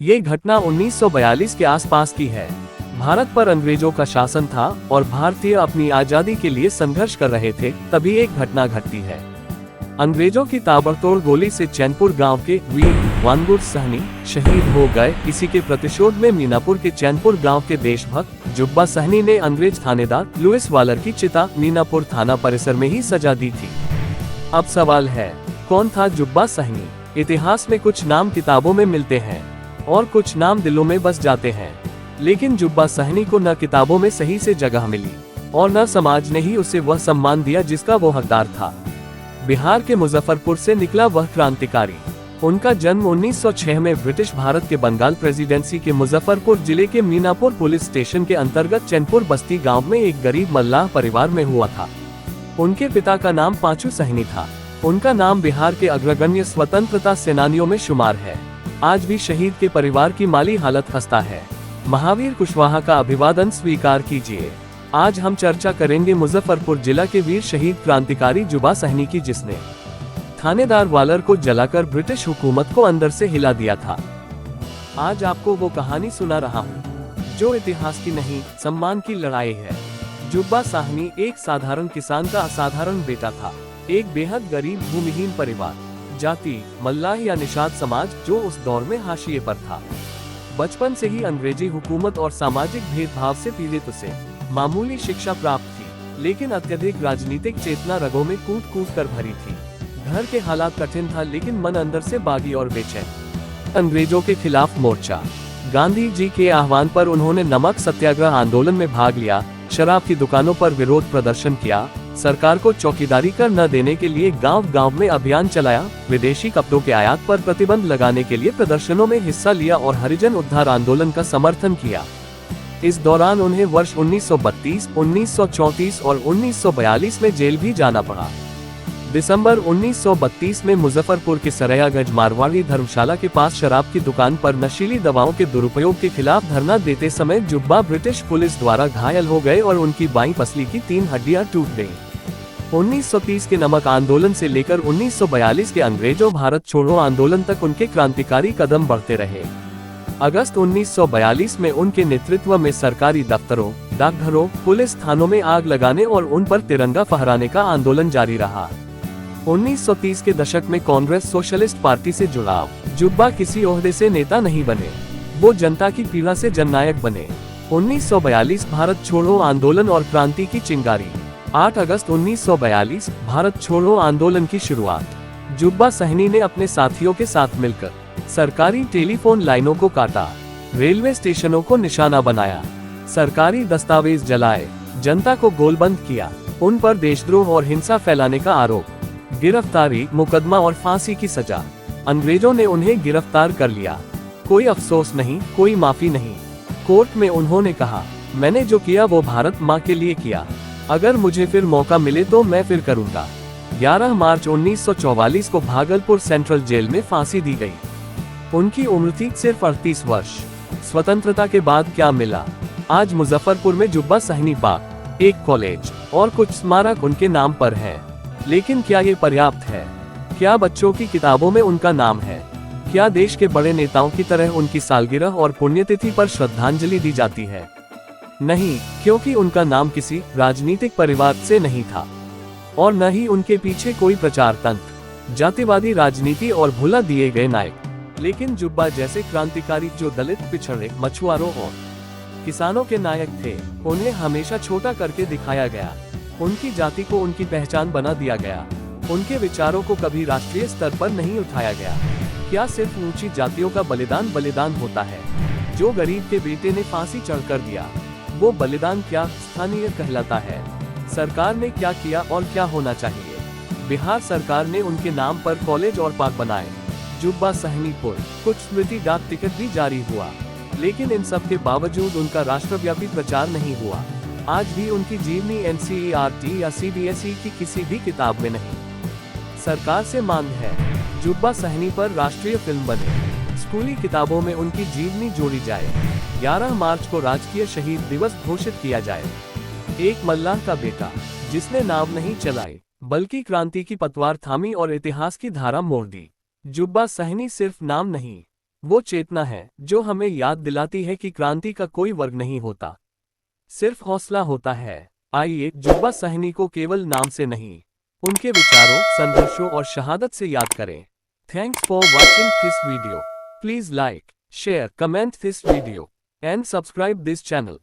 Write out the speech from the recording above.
ये घटना 1942 के आसपास की है। भारत पर अंग्रेजों का शासन था और भारतीय अपनी आजादी के लिए संघर्ष कर रहे थे, तभी एक घटना घटती है। अंग्रेजों की ताबड़तोड़ गोली से चैनपुर गांव के वीर वानगुर सहनी शहीद हो गए। इसी के प्रतिशोध में मीनापुर के चैनपुर गांव के देशभक्त जुब्बा सहनी ने अंग्रेज थानेदार लुइस वालर की चिता मीनापुर थाना परिसर में ही सजा दी थी। अब सवाल है, कौन था जुब्बा सहनी? इतिहास में कुछ नाम किताबों में मिलते हैं और कुछ नाम दिलों में बस जाते हैं, लेकिन जुब्बा सहनी को न किताबों में सही से जगह मिली और न समाज ने ही उसे वह सम्मान दिया जिसका वो हकदार था। बिहार के मुजफ्फरपुर से निकला वह क्रांतिकारी। उनका जन्म 1906 में ब्रिटिश भारत के बंगाल प्रेसिडेंसी के मुजफ्फरपुर जिले के मीनापुर पुलिस स्टेशन के अंतर्गत चैनपुर बस्ती गांव में एक गरीब मल्लाह परिवार में हुआ था। उनके पिता का नाम पांचू सहनी था। उनका नाम बिहार के अग्रगण्य स्वतंत्रता सेनानियों में शुमार है। आज भी शहीद के परिवार की माली हालत खस्ता है। महावीर कुशवाहा का अभिवादन स्वीकार कीजिए। आज हम चर्चा करेंगे मुजफ्फरपुर जिला के वीर शहीद क्रांतिकारी जुब्बा सहनी की, जिसने थानेदार वालर को जलाकर ब्रिटिश हुकूमत को अंदर से हिला दिया था। आज आपको वो कहानी सुना रहा हूँ जो इतिहास की नहीं, सम्मान की लड़ाई है। जुब्बा सहनी एक साधारण किसान का असाधारण बेटा था। एक बेहद गरीब भूमिहीन परिवार, जाति मल्लाह या निषाद समाज जो उस दौर में हाशिए पर था। बचपन से ही अंग्रेजी हुकूमत और सामाजिक भेदभाव से पीड़ित उसे मामूली शिक्षा प्राप्त थी, लेकिन अत्यधिक राजनीतिक चेतना रगों में कूट कूट कर भरी थी। घर के हालात कठिन था, लेकिन मन अंदर से बागी और बेचैन। अंग्रेजों के खिलाफ मोर्चा। गांधी जी के आह्वान पर उन्होंने नमक सत्याग्रह आंदोलन में भाग लिया, शराब की दुकानों पर विरोध प्रदर्शन किया, सरकार को चौकीदारी कर न देने के लिए गांव-गांव में अभियान चलाया, विदेशी कपड़ों के आयात पर प्रतिबंध लगाने के लिए प्रदर्शनों में हिस्सा लिया और हरिजन उद्धार आंदोलन का समर्थन किया। इस दौरान उन्हें वर्ष 1932, 1934 और 1942 में जेल भी जाना पड़ा। दिसंबर 1932 में मुजफ्फरपुर के सरयागंज मारवाड़ी धर्मशाला के पास शराब की दुकान पर नशीली दवाओं के दुरुपयोग के खिलाफ धरना देते समय जुब्बा ब्रिटिश पुलिस द्वारा घायल हो गए और उनकी बाईं पसली की 3 हड्डियां टूट गईं। 1930 के नमक आंदोलन से लेकर 1942 के अंग्रेजों भारत छोड़ो आंदोलन तक उनके क्रांतिकारी कदम बढ़ते रहे। अगस्त 1942 में उनके नेतृत्व में सरकारी दफ्तरों, डाकघरों, पुलिस थानों में आग लगाने और उन पर तिरंगा फहराने का आंदोलन जारी रहा। 1930 के दशक में कांग्रेस सोशलिस्ट पार्टी से जुड़ाव। जुब्बा किसी ओहदे से नेता नहीं बने, वो जनता की पीड़ा से जननायक बने। 1942 भारत छोड़ो आंदोलन और क्रांति की चिंगारी। 8 अगस्त 1942 भारत छोड़ो आंदोलन की शुरुआत। जुब्बा सहनी ने अपने साथियों के साथ मिलकर सरकारी टेलीफोन लाइनों को काटा, रेलवे स्टेशनों को निशाना बनाया, सरकारी दस्तावेज जलाए, जनता को गोलबंद किया। उन पर देशद्रोह और हिंसा फैलाने का आरोप, गिरफ्तारी, मुकदमा और फांसी की सजा। अंग्रेजों ने उन्हें गिरफ्तार कर लिया। कोई अफसोस नहीं, कोई माफी नहीं। कोर्ट में उन्होंने कहा, मैंने जो किया वो भारत माँ के लिए किया। अगर मुझे फिर मौका मिले तो मैं फिर करूँगा। 11 मार्च 1944 को भागलपुर सेंट्रल जेल में फांसी दी गई। उनकी उम्र थी सिर्फ 38 वर्ष। स्वतंत्रता के बाद क्या मिला? आज मुजफ्फरपुर में जुब्बा सहनी बाग, एक कॉलेज और कुछ स्मारक उनके नाम पर हैं। लेकिन क्या ये पर्याप्त है? क्या बच्चों की किताबों में उनका नाम है? क्या देश के बड़े नेताओं की तरह उनकी सालगिरह और पुण्यतिथि पर श्रद्धांजलि दी जाती है? नहीं, क्योंकि उनका नाम किसी राजनीतिक परिवार से नहीं था और न ही उनके पीछे कोई प्रचार तंत्र, जातिवादी राजनीति और भुला दिए गए नायक। लेकिन जुब्बा जैसे क्रांतिकारी जो दलित, पिछड़े, मछुआरों और किसानों के नायक थे, उन्हें हमेशा छोटा करके दिखाया गया। उनकी जाति को उनकी पहचान बना दिया गया। उनके विचारों को कभी राष्ट्रीय स्तर पर नहीं उठाया गया। क्या सिर्फ ऊंची जातियों का बलिदान होता है? जो गरीब के बेटे ने फांसी चढ़कर दिया, वो बलिदान क्या स्थानीय कहलाता है? सरकार ने क्या किया और क्या होना चाहिए? बिहार सरकार ने उनके नाम पर कॉलेज और पार्क बनाए। जुब्बा सहनी पुर, कुछ स्मृति डाक टिकट भी जारी हुआ, लेकिन इन सब के बावजूद उनका राष्ट्रव्यापी प्रचार नहीं हुआ। आज भी उनकी जीवनी NCERT या CBSE की किसी भी किताब में नहीं। सरकार से मांग है, जुब्बा सहनी पर राष्ट्रीय फिल्म बने, स्कूली किताबों में उनकी जीवनी जोड़ी जाए। 11 मार्च को राजकीय शहीद दिवस घोषित किया जाए। एक मल्लाह का बेटा, जिसने नाव नहीं चलाई, बल्कि क्रांति की पतवार थामी और इतिहास की धारा मोड़ दी। जुब्बा सहनी सिर्फ नाम नहीं, वो चेतना है जो हमें याद दिलाती है कि क्रांति का कोई वर्ग नहीं होता, सिर्फ हौसला होता है। आइए जुब्बा सहनी को केवल नाम से नहीं, उनके विचारों, संघर्षों और शहादत से याद करें। Thanks for watching this video. Please like, share, comment this video and subscribe this channel.